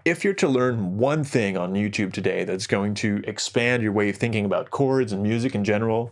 If you're to learn one thing on YouTube today that's going to expand your way of thinking about chords and music in general,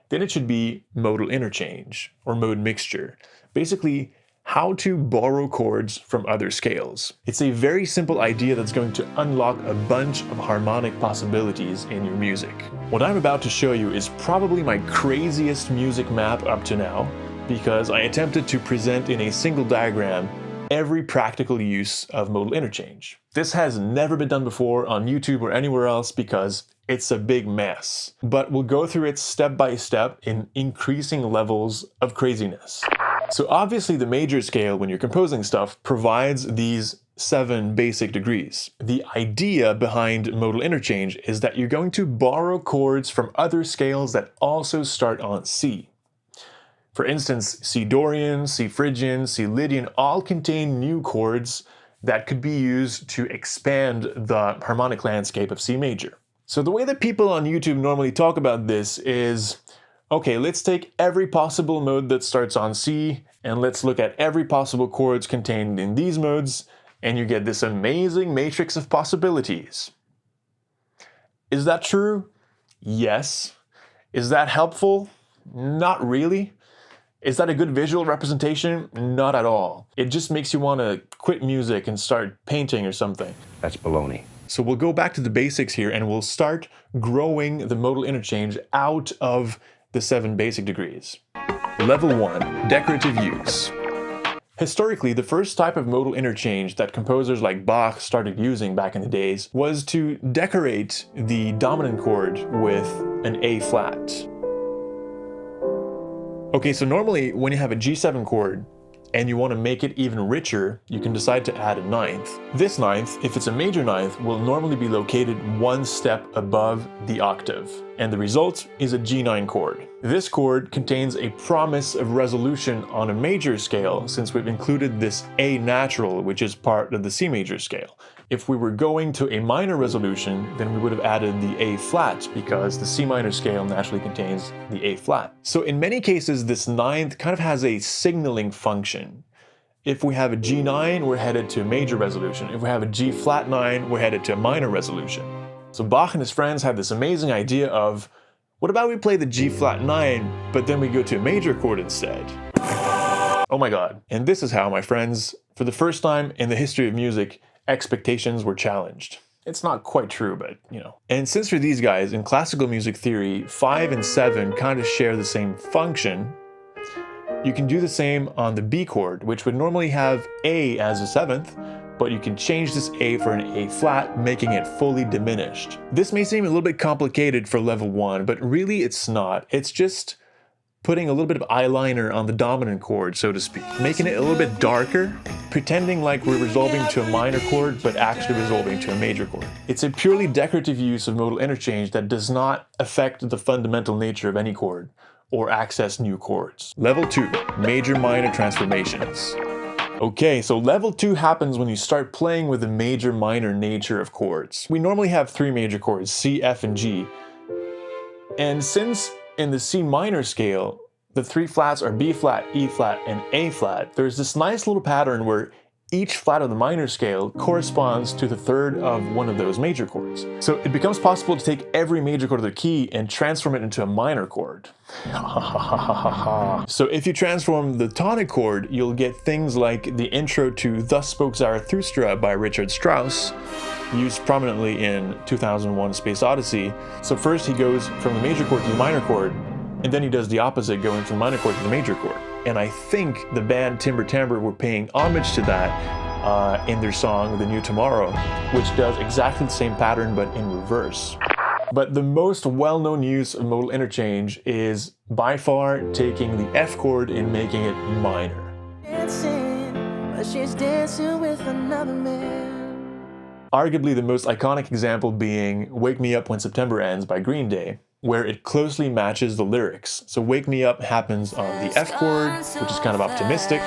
then it should be modal interchange or mode mixture. Basically, how to borrow chords from other scales. It's a very simple idea that's going to unlock a bunch of harmonic possibilities in your music. What I'm about to show you is probably my craziest music map up to now, because I attempted to present in a single diagram every practical use of modal interchange. This has never been done before on YouTube or anywhere else because it's a big mess. But we'll go through it step by step in increasing levels of craziness. So obviously the major scale, when you're composing stuff, provides these 7 basic degrees. The idea behind modal interchange is that you're going to borrow chords from other scales that also start on C. For instance, C Dorian, C Phrygian, C Lydian all contain new chords that could be used to expand the harmonic landscape of C major. So the way that people on YouTube normally talk about this is, okay, let's take every possible mode that starts on C and let's look at every possible chords contained in these modes, and you get this amazing matrix of possibilities. Is that true? Yes. Is that helpful? Not really. Is that a good visual representation? Not at all. It just makes you want to quit music and start painting or something. That's baloney. So we'll go back to the basics here and we'll start growing the modal interchange out of the 7 basic degrees. Level 1, decorative use. Historically, the first type of modal interchange that composers like Bach started using back in the days was to decorate the dominant chord with an A flat. Okay, so normally when you have a G7 chord and you want to make it even richer, you can decide to add a ninth. This ninth, if it's a major ninth, will normally be located 1 step above the octave, and the result is a G9 chord. This chord contains a promise of resolution on a major scale since we've included this A natural, which is part of the C major scale. If we were going to a minor resolution, then we would have added the A flat because the C minor scale naturally contains the A flat. So in many cases, this ninth kind of has a signaling function. If we have a G9, we're headed to a major resolution. If we have a G flat 9, we're headed to a minor resolution. So Bach and his friends had this amazing idea of, what about we play the G flat 9, but then we go to a major chord instead? Oh my god. And this is how, my friends, for the first time in the history of music, expectations were challenged. It's not quite true, but you know. And since for these guys, in classical music theory, 5 and 7 kind of share the same function, you can do the same on the B chord, which would normally have A as a 7th, but you can change this A for an A flat, making it fully diminished. This may seem a little bit complicated for level 1, but really it's not. It's just putting a little bit of eyeliner on the dominant chord, so to speak, making it a little bit darker, pretending like we're resolving to a minor chord, but actually resolving to a major chord. It's a purely decorative use of modal interchange that does not affect the fundamental nature of any chord or access new chords. Level 2, major-minor transformations. Okay, so level 2 happens when you start playing with the major-minor nature of chords. We normally have 3 major chords, C, F, and G. And since in the C minor scale, the 3 flats are B flat, E flat, and A flat, there's this nice little pattern where each flat of the minor scale corresponds to the 3rd of one of those major chords. So it becomes possible to take every major chord of the key and transform it into a minor chord. So if you transform the tonic chord, you'll get things like the intro to Thus Spoke Zarathustra by Richard Strauss, used prominently in 2001: Space Odyssey. So first he goes from the major chord to the minor chord, and then he does the opposite, going from the minor chord to the major chord. And I think the band Timbre Timbre were paying homage to that in their song The New Tomorrow, which does exactly the same pattern but in reverse. But the most well-known use of modal interchange is by far taking the F chord and making it minor. Dancing, but she's dancing with another man. Arguably the most iconic example being Wake Me Up When September Ends by Green Day, where it closely matches the lyrics. So Wake Me Up happens on the F chord, which is kind of optimistic,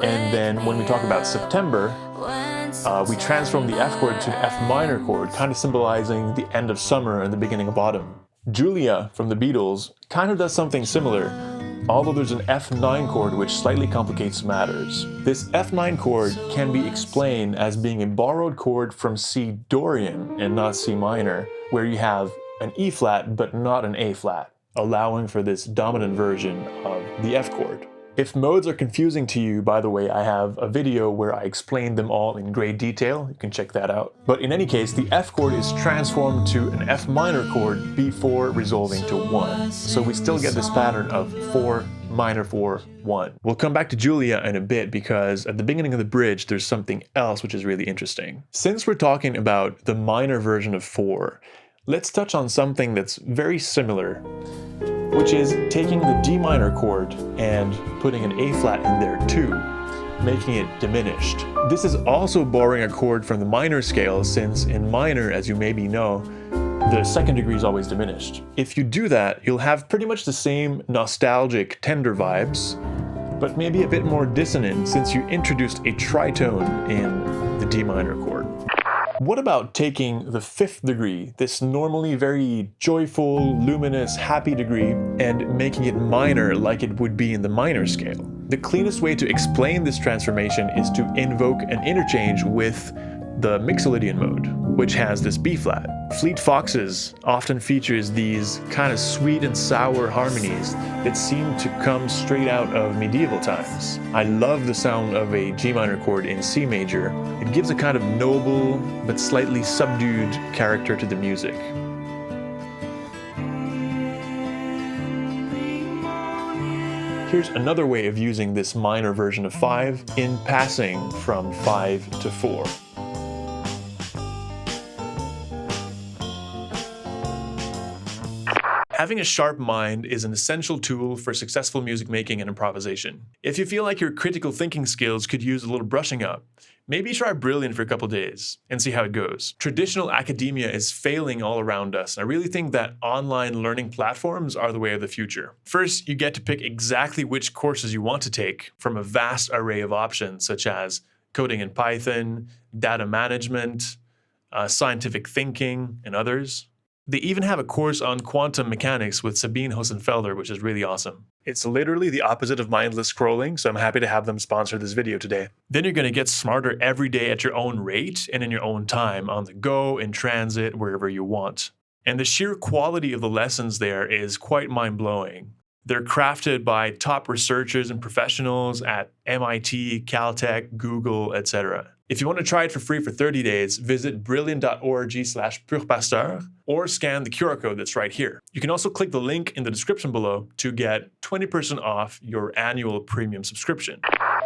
and then when we talk about September, we transform the F chord to an F minor chord, kind of symbolizing the end of summer and the beginning of autumn. Julia from the Beatles kind of does something similar, although there's an F9 chord which slightly complicates matters. This F9 chord can be explained as being a borrowed chord from C Dorian and not C minor, where you have an E flat but not an A flat, allowing for this dominant version of the F chord. If modes are confusing to you, by the way, I have a video where I explain them all in great detail. You can check that out. But in any case, the F chord is transformed to an F minor chord before resolving to 1. So we still get this pattern of 4, minor 4, 1. We'll come back to Julia in a bit because at the beginning of the bridge, there's something else which is really interesting. Since we're talking about the minor version of 4, let's touch on something that's very similar, which is taking the D minor chord and putting an A flat in there too, making it diminished. This is also borrowing a chord from the minor scale, since in minor, as you maybe know, the second degree is always diminished. If you do that, you'll have pretty much the same nostalgic, tender vibes, but maybe a bit more dissonant since you introduced a tritone in the D minor chord. What about taking the 5th degree, this normally very joyful, luminous, happy degree, and making it minor like it would be in the minor scale? The cleanest way to explain this transformation is to invoke an interchange with the Mixolydian mode, which has this B flat. Fleet Foxes often features these kind of sweet and sour harmonies that seem to come straight out of medieval times. I love the sound of a G minor chord in C major. It gives a kind of noble but slightly subdued character to the music. Here's another way of using this minor version of 5 in passing from 5 to 4. Having a sharp mind is an essential tool for successful music making and improvisation. If you feel like your critical thinking skills could use a little brushing up, maybe try Brilliant for a couple days and see how it goes. Traditional academia is failing all around us, and I really think that online learning platforms are the way of the future. First, you get to pick exactly which courses you want to take from a vast array of options, such as coding in Python, data management, scientific thinking, and others. They even have a course on quantum mechanics with Sabine Hossenfelder, which is really awesome. It's literally the opposite of mindless scrolling, so I'm happy to have them sponsor this video today. Then you're going to get smarter every day at your own rate and in your own time, on the go, in transit, wherever you want. And the sheer quality of the lessons there is quite mind-blowing. They're crafted by top researchers and professionals at MIT, Caltech, Google, etc. If you want to try it for free for 30 days, visit brilliant.org/Pur Pasteur or scan the QR code that's right here. You can also click the link in the description below to get 20% off your annual premium subscription.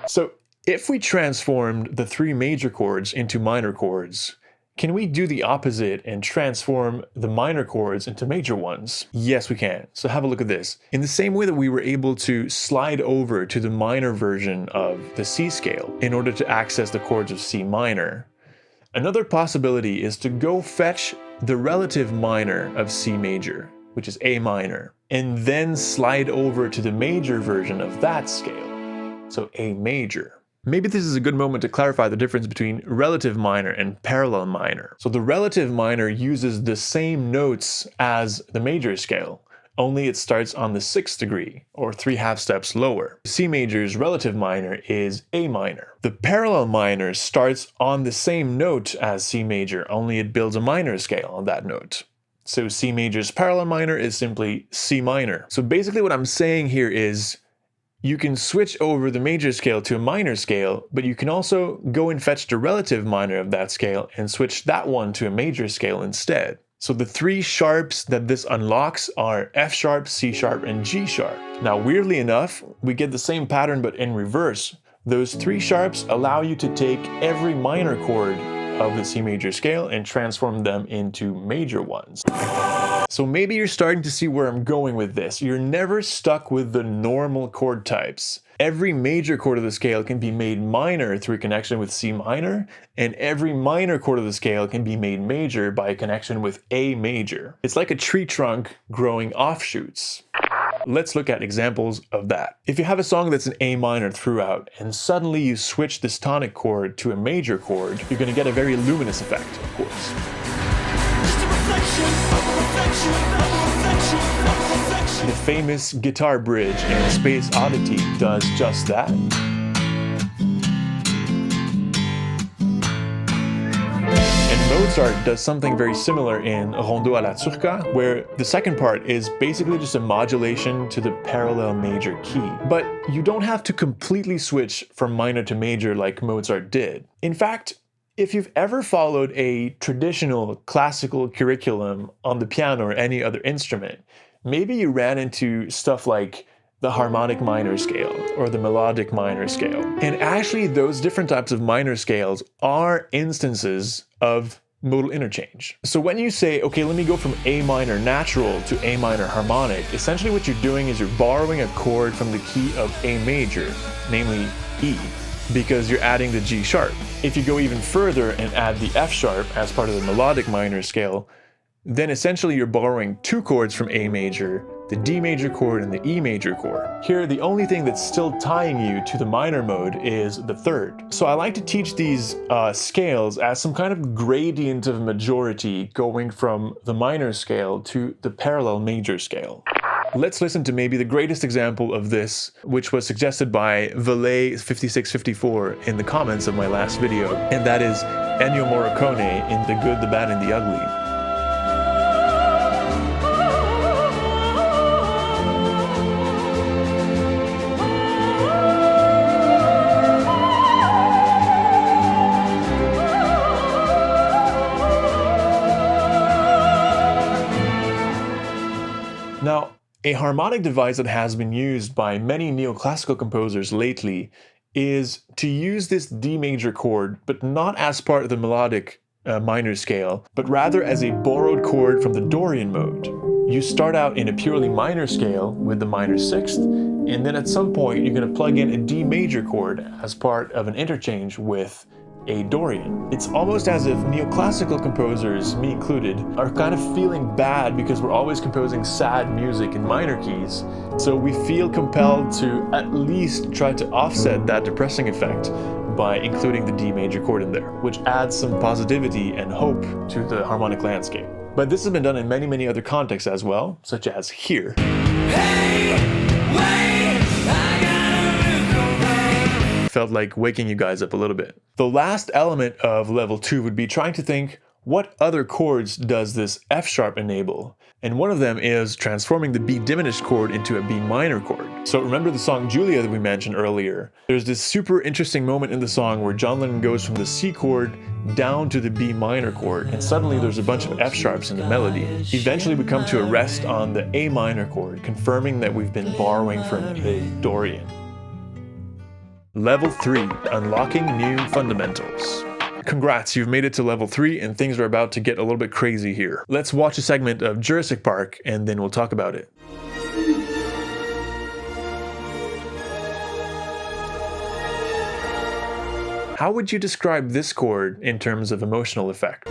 So if we transformed the 3 major chords into minor chords, can we do the opposite and transform the minor chords into major ones? Yes, we can. So have a look at this. In the same way that we were able to slide over to the minor version of the C scale in order to access the chords of C minor, another possibility is to go fetch the relative minor of C major, which is A minor, and then slide over to the major version of that scale, so A major. Maybe this is a good moment to clarify the difference between relative minor and parallel minor. So the relative minor uses the same notes as the major scale, only it starts on the 6th degree, or 3/2 steps lower. C major's relative minor is A minor. The parallel minor starts on the same note as C major, only it builds a minor scale on that note. So C major's parallel minor is simply C minor. So basically what I'm saying here is, you can switch over the major scale to a minor scale, but you can also go and fetch the relative minor of that scale and switch that one to a major scale instead. So the 3 sharps that this unlocks are F sharp, C sharp, and G sharp. Now, weirdly enough, we get the same pattern but in reverse. Those 3 sharps allow you to take every minor chord of the C major scale and transform them into major ones. So maybe you're starting to see where I'm going with this. You're never stuck with the normal chord types. Every major chord of the scale can be made minor through a connection with C minor, and every minor chord of the scale can be made major by a connection with A major. It's like a tree trunk growing offshoots. Let's look at examples of that. If you have a song that's an A minor throughout, and suddenly you switch this tonic chord to a major chord, you're going to get a very luminous effect, of course. The famous guitar bridge in Space Oddity does just that. Mozart does something very similar in Rondo alla Turca, where the second part is basically just a modulation to the parallel major key. But you don't have to completely switch from minor to major like Mozart did. In fact, if you've ever followed a traditional classical curriculum on the piano or any other instrument, maybe you ran into stuff like the harmonic minor scale or the melodic minor scale. And actually those different types of minor scales are instances of modal interchange. So when you say, okay, let me go from A minor natural to A minor harmonic, essentially what you're doing is you're borrowing a chord from the key of A major, namely E, because you're adding the G sharp. If you go even further and add the F sharp as part of the melodic minor scale, then essentially you're borrowing two chords from A major, the D major chord and the E major chord. Here, the only thing that's still tying you to the minor mode is the third. So I like to teach these scales as some kind of gradient of majority going from the minor scale to the parallel major scale. Let's listen to maybe the greatest example of this, which was suggested by Valet5654 in the comments of my last video, and that is Ennio Morricone in The Good, the Bad, and the Ugly. Now, a harmonic device that has been used by many neoclassical composers lately is to use this D major chord, but not as part of the melodic minor scale, but rather as a borrowed chord from the Dorian mode. You start out in a purely minor scale with the minor sixth, and then at some point you're going to plug in a D major chord as part of an interchange with a Dorian. It's almost as if neoclassical composers, me included, are kind of feeling bad because we're always composing sad music in minor keys. So we feel compelled to at least try to offset that depressing effect by including the D major chord in there, which adds some positivity and hope to the harmonic landscape. But this has been done in many, many other contexts as well, such as here. Felt like waking you guys up a little bit. The last element of level 2 would be trying to think, what other chords does this F sharp enable? And one of them is transforming the B diminished chord into a B minor chord. So remember the song Julia that we mentioned earlier? There's this super interesting moment in the song where John Lennon goes from the C chord down to the B minor chord, and suddenly there's a bunch of F sharps in the melody. Eventually we come to a rest on the A minor chord, confirming that we've been borrowing from a Dorian. Level 3, Unlocking New Fundamentals. Congrats, you've made it to level 3 and things are about to get a little bit crazy here. Let's watch a segment of Jurassic Park and then we'll talk about it. How would you describe this chord in terms of emotional effect?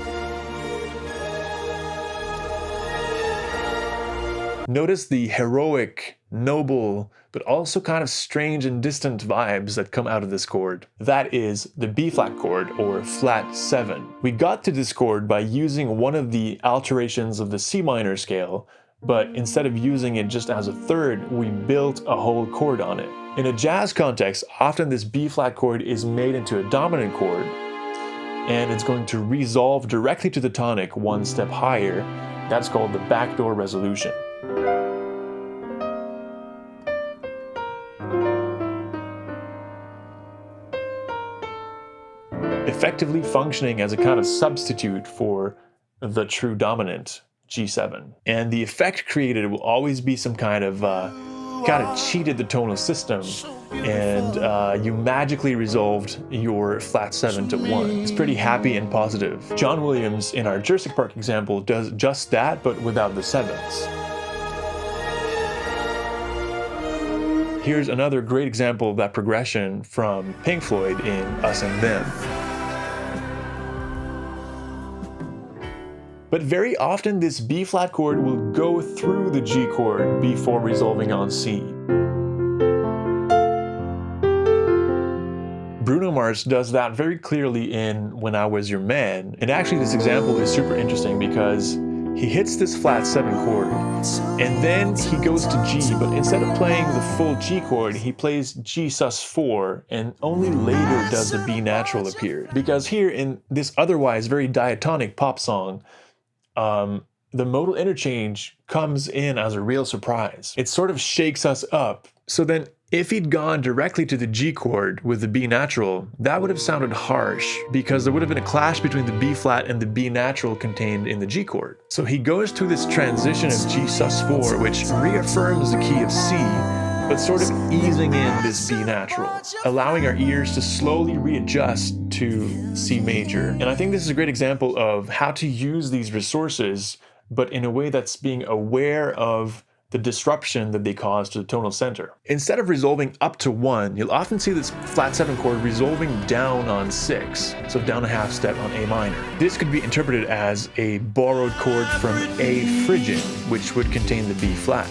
Notice the heroic, noble, but also kind of strange and distant vibes that come out of this chord. That is the B flat chord, or flat 7. We got to this chord by using one of the alterations of the C minor scale, but instead of using it just as a third, we built a whole chord on it. In a jazz context, often this B flat chord is made into a dominant chord, and it's going to resolve directly to the tonic one step higher. That's called the backdoor resolution. Effectively functioning as a kind of substitute for the true dominant G7. And the effect created will always be some kind of cheated the tonal system, and you magically resolved your flat 7 to 1. It's pretty happy and positive. John Williams in our Jurassic Park example does just that, but without the 7s. Here's another great example of that progression from Pink Floyd in Us and Them. But very often this B flat chord will go through the G chord before resolving on C. Bruno Mars does that very clearly in When I Was Your Man. And actually this example is super interesting because he hits this flat 7 chord, and then he goes to G, but instead of playing the full G chord, he plays G sus4, and only later does the B natural appear. Because here in this otherwise very diatonic pop song, the modal interchange comes in as a real surprise. It sort of shakes us up. So then if he'd gone directly to the G chord with the B natural, that would have sounded harsh because there would have been a clash between the B flat and the B natural contained in the G chord. So he goes through this transition of G sus4, which reaffirms the key of C, but sort of easing in this B natural, allowing our ears to slowly readjust to C major. And I think this is a great example of how to use these resources, but in a way that's being aware of the disruption that they cause to the tonal center. Instead of resolving up to 1, you'll often see this flat 7 chord resolving down on 6, so down a half step on A minor. This could be interpreted as a borrowed chord from A Phrygian, which would contain the B flat.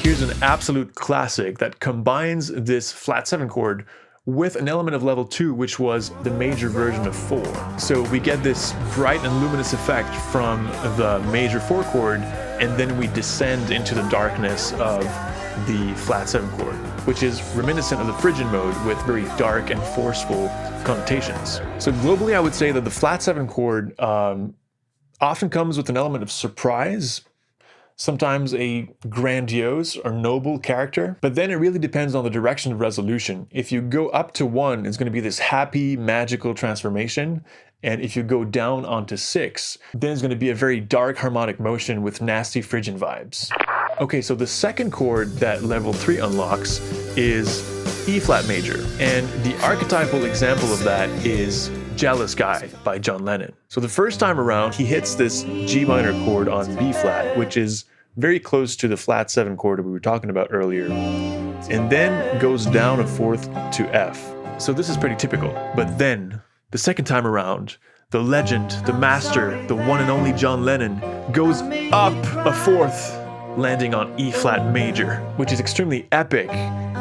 Here's an absolute classic that combines this flat 7 chord with an element of level 2, which was the major version of 4. So we get this bright and luminous effect from the major 4 chord, and then we descend into the darkness of the flat 7 chord, which is reminiscent of the Phrygian mode with very dark and forceful connotations. So globally, I would say that the flat 7 chord often comes with an element of surprise, sometimes a grandiose or noble character, but then it really depends on the direction of resolution. If you go up to 1, it's going to be this happy, magical transformation, and if you go down onto 6, then it's going to be a very dark harmonic motion with nasty Phrygian vibes. Okay, so the second chord that level 3 unlocks is E flat major, and the archetypal example of that is Jealous Guy by John Lennon. So the first time around, he hits this G minor chord on B flat, which is very close to the flat 7 chord that we were talking about earlier, and then goes down a fourth to F. So this is pretty typical. But then, the second time around, the legend, the master, the one and only John Lennon goes up a fourth, landing on E flat major, which is extremely epic,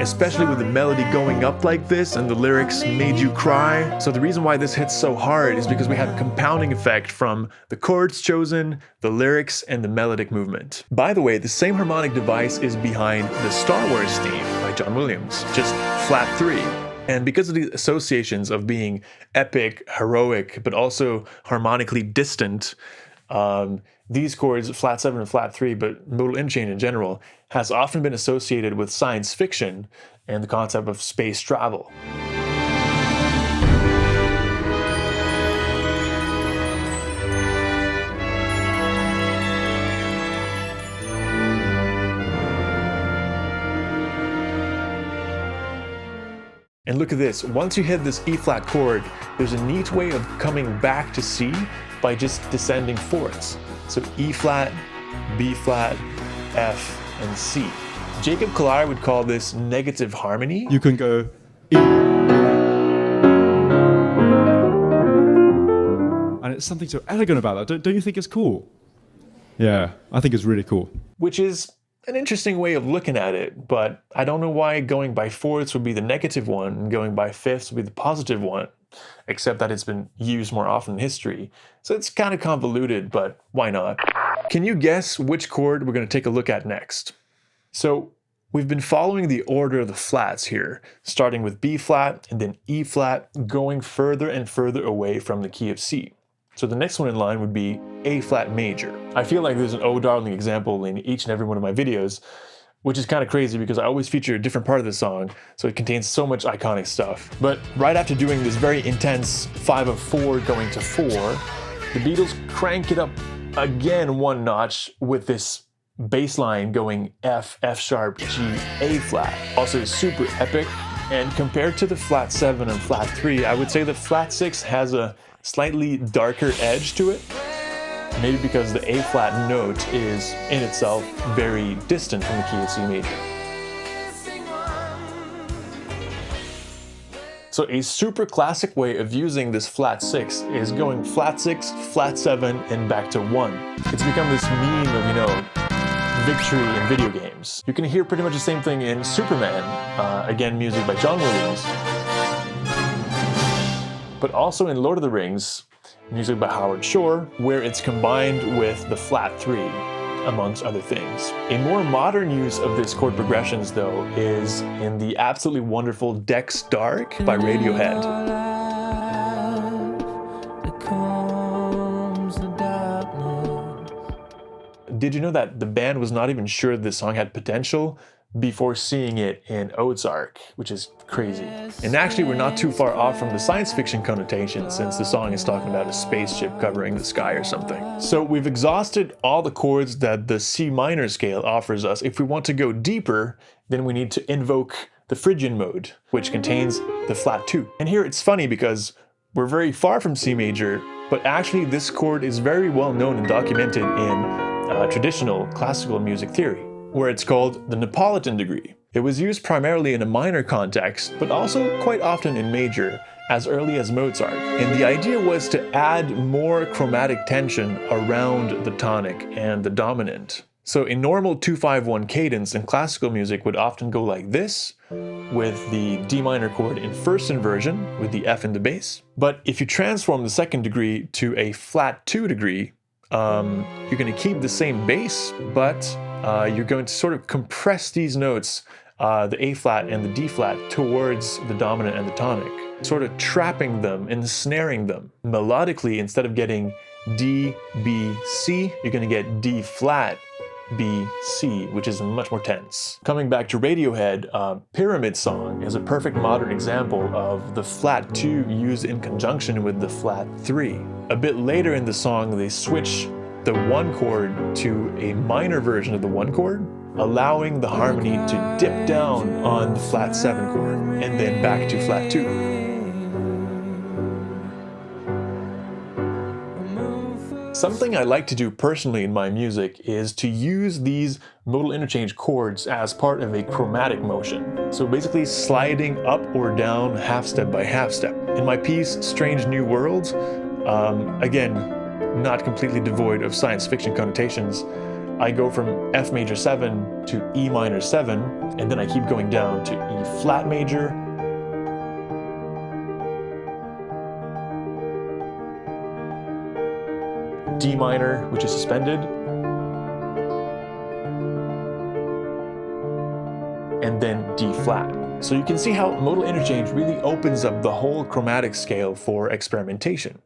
especially with the melody going up like this and the lyrics made you cry. So the reason why this hits so hard is because we have a compounding effect from the chords chosen, the lyrics, and the melodic movement. By the way, the same harmonic device is behind the Star Wars theme by John Williams, just flat 3. And because of the associations of being epic, heroic, but also harmonically distant, these chords, flat 7 and flat 3, but modal interchange in general, has often been associated with science fiction and the concept of space travel. And look at this, once you hit this E flat chord, there's a neat way of coming back to C by just descending fourths. So E flat, B flat, F, and C. Jacob Collier would call this negative harmony. You can go E. And it's something so elegant about that. Don't you think it's cool? Yeah, I think it's really cool. Which is an interesting way of looking at it, but I don't know why going by fourths would be the negative one and going by fifths would be the positive one, except that it's been used more often in history. So it's kind of convoluted, but why not? Can you guess which chord we're going to take a look at next? So we've been following the order of the flats here, starting with B flat and then E flat, going further and further away from the key of C. So the next one in line would be A flat major. I feel like there's an oh darling example in each and every one of my videos, which is kind of crazy because I always feature a different part of the song, so it contains so much iconic stuff. But right after doing this very intense 5 of 4 going to 4, the Beatles crank it up again one notch with this bass line going F, F sharp, G, A flat. Also super epic, and compared to the flat 7 and flat 3, I would say the flat 6 has a slightly darker edge to it. Maybe because the A flat note is in itself very distant from the key of C major. So a super classic way of using this flat 6 is going flat 6, flat 7, and back to 1. It's become this meme of, you know, victory in video games. You can hear pretty much the same thing in Superman, again music by John Williams. But also in Lord of the Rings, music by Howard Shore, where it's combined with the flat 3, amongst other things. A more modern use of this chord progressions, though, is in the absolutely wonderful Dex Dark by Radiohead. Did you know that the band was not even sure this song had potential before seeing it in Ozark, which is crazy. And actually, we're not too far off from the science fiction connotation, since the song is talking about a spaceship covering the sky or something. So we've exhausted all the chords that the C minor scale offers us. If we want to go deeper, then we need to invoke the Phrygian mode, which contains the flat 2. And here it's funny because we're very far from C major, but actually this chord is very well known and documented in traditional classical music theory, where it's called the Neapolitan degree. It was used primarily in a minor context, but also quite often in major, as early as Mozart. And the idea was to add more chromatic tension around the tonic and the dominant. So a normal 2-5-1 cadence in classical music would often go like this, with the D minor chord in first inversion, with the F in the bass. But if you transform the second degree to a flat 2 degree, you're going to keep the same bass, but you're going to sort of compress these notes, the A flat and the D flat, towards the dominant and the tonic, sort of trapping them, ensnaring them. Melodically, instead of getting D, B, C, you're going to get D flat, B, C, which is much more tense. Coming back to Radiohead, Pyramid Song is a perfect modern example of the flat 2 used in conjunction with the flat 3. A bit later in the song, they switch the 1 chord to a minor version of the 1 chord, allowing the harmony to dip down on the flat 7 chord, and then back to flat 2. Something I like to do personally in my music is to use these modal interchange chords as part of a chromatic motion. So basically sliding up or down half step by half step. In my piece, Strange New Worlds, again, not completely devoid of science fiction connotations, I go from F major 7 to E minor 7, and then I keep going down to E flat major, D minor, which is suspended, and then D flat. So you can see how modal interchange really opens up the whole chromatic scale for experimentation.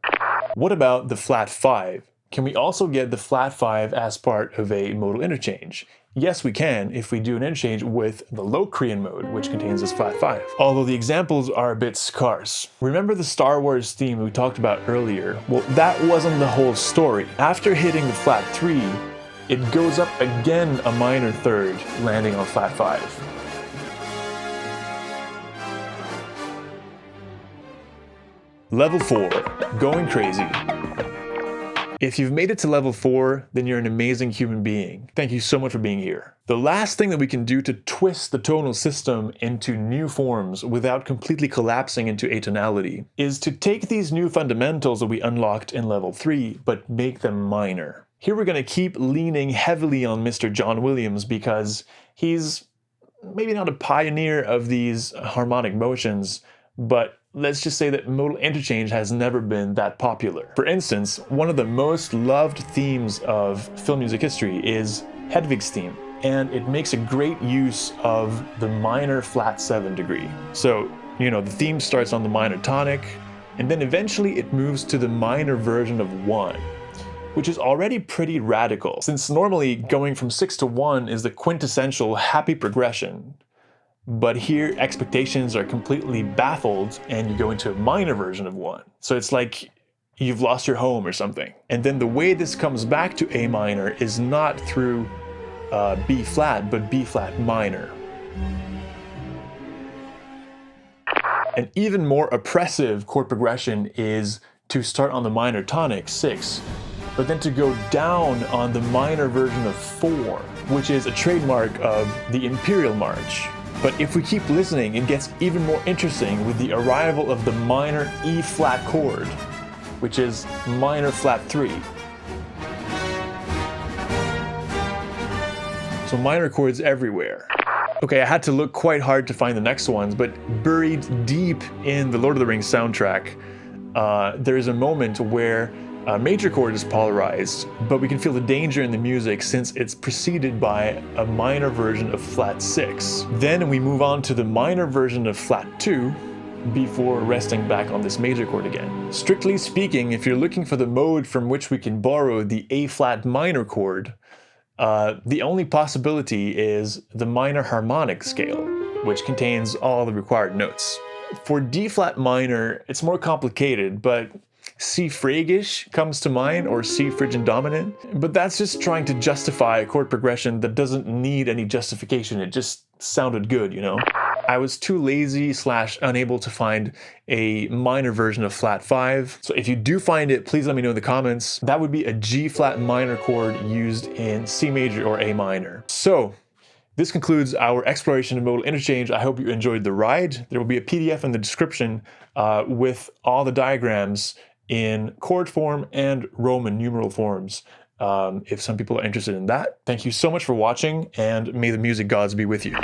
What about the flat 5? Can we also get the flat 5 as part of a modal interchange? Yes, we can if we do an interchange with the Locrian mode, which contains this flat 5. Although the examples are a bit scarce. Remember the Star Wars theme we talked about earlier? Well, that wasn't the whole story. After hitting the flat 3, it goes up again a minor third, landing on flat 5. Level 4, Going Crazy. If you've made it to level 4, then you're an amazing human being. Thank you so much for being here. The last thing that we can do to twist the tonal system into new forms without completely collapsing into atonality is to take these new fundamentals that we unlocked in level 3, but make them minor. Here we're going to keep leaning heavily on Mr. John Williams because he's maybe not a pioneer of these harmonic motions, but let's just say that modal interchange has never been that popular. For instance, one of the most loved themes of film music history is Hedwig's theme, and it makes a great use of the minor flat 7 degree. So, you know, the theme starts on the minor tonic, and then eventually it moves to the minor version of 1, which is already pretty radical, since normally going from 6 to 1 is the quintessential happy progression. But here, expectations are completely baffled and you go into a minor version of 1. So it's like you've lost your home or something. And then the way this comes back to A minor is not through B flat, but B flat minor. An even more oppressive chord progression is to start on the minor tonic, 6, but then to go down on the minor version of 4, which is a trademark of the Imperial March. But if we keep listening, it gets even more interesting with the arrival of the minor E flat chord, which is minor flat 3. So minor chords everywhere. Okay, I had to look quite hard to find the next ones, but buried deep in the Lord of the Rings soundtrack there is a moment where a major chord is polarized, but we can feel the danger in the music since it's preceded by a minor version of flat 6. Then we move on to the minor version of flat 2 before resting back on this major chord again. Strictly speaking, if you're looking for the mode from which we can borrow the A flat minor chord, the only possibility is the minor harmonic scale, which contains all the required notes. For D flat minor, it's more complicated, but C fragish comes to mind, or C phrygian dominant, but that's just trying to justify a chord progression that doesn't need any justification. It just sounded good, you know? I was too lazy / unable to find a minor version of flat 5. So if you do find it, please let me know in the comments. That would be a G flat minor chord used in C major or A minor. So this concludes our exploration of modal interchange. I hope you enjoyed the ride. There will be a PDF in the description with all the diagrams in chord form and Roman numeral forms, if some people are interested in that. Thank you so much for watching, and may the music gods be with you.